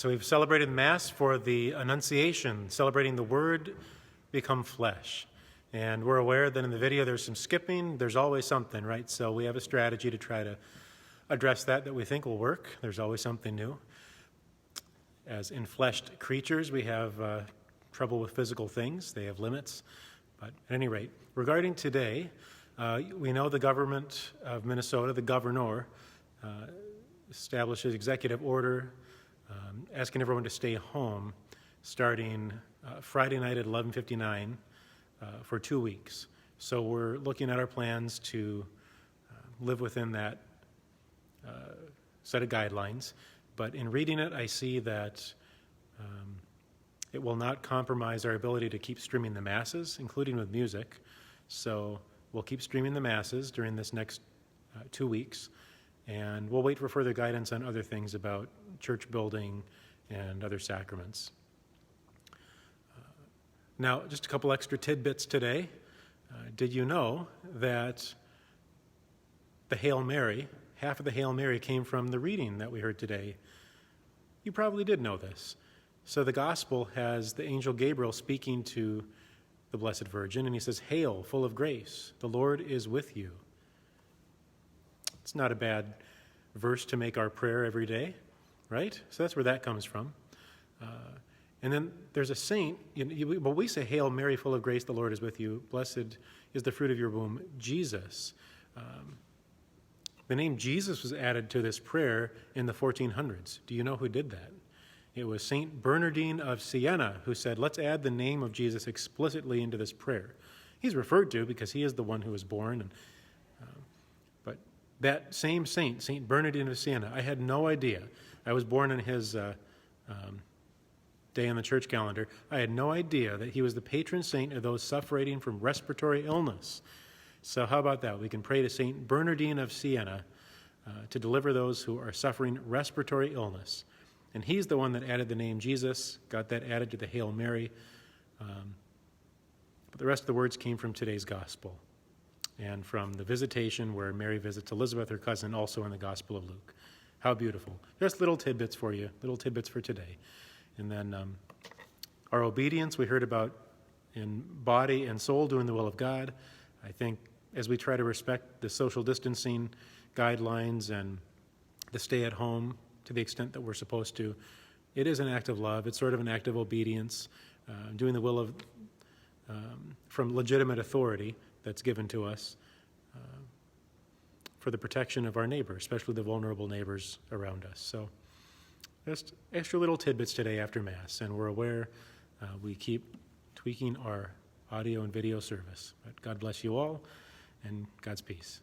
So we've celebrated Mass for the Annunciation, celebrating the Word become flesh. And we're aware that in the video there's some skipping. There's always something, right? So we have a strategy to try to address that we think will work. There's always something new. As enfleshed creatures, we have trouble with physical things. They have limits. But at any rate, regarding today, we know the government of Minnesota, the governor, establishes executive order asking everyone to stay home starting Friday night at 11:59 for 2 weeks. So we're looking at our plans to live within that set of guidelines. But in reading it, I see that it will not compromise our ability to keep streaming the Masses, including with music. So we'll keep streaming the Masses during this next 2 weeks. And we'll wait for further guidance on other things about church building and other sacraments. Now, just a couple extra tidbits today. Did you know that the Hail Mary, half of the Hail Mary came from the reading that we heard today? You probably did know this. So the gospel has the angel Gabriel speaking to the Blessed Virgin, and he says, "Hail, full of grace, the Lord is with you." It's not a bad verse to make our prayer every day, right? So that's where that comes from. And then there's a saint, but we say, "Hail Mary, full of grace, the Lord is with you. Blessed is the fruit of your womb, Jesus." The name Jesus was added to this prayer in the 1400s. Do you know who did that? It was Saint Bernardine of Siena who said, let's add the name of Jesus explicitly into this prayer. He's referred to because he is the one who was born. But that same saint, Saint Bernardine of Siena, I had no idea. I was born in his day on the church calendar. I had no idea that he was the patron saint of those suffering from respiratory illness. So how about that? We can pray to Saint Bernardine of Siena to deliver those who are suffering respiratory illness. And he's the one that added the name Jesus, got that added to the Hail Mary. But the rest of the words came from today's gospel and from the visitation where Mary visits Elizabeth, her cousin, also in the Gospel of Luke. How beautiful. Just little tidbits for you, little tidbits for today. And then our obedience, we heard about in body and soul doing the will of God. I think as we try to respect the social distancing guidelines and the stay at home to the extent that we're supposed to, it is an act of love. It's sort of an act of obedience, doing the will of, from legitimate authority that's given to us for the protection of our neighbors, especially the vulnerable neighbors around us. So just extra little tidbits today after Mass, and we're aware we keep tweaking our audio and video service. But God bless you all, and God's peace.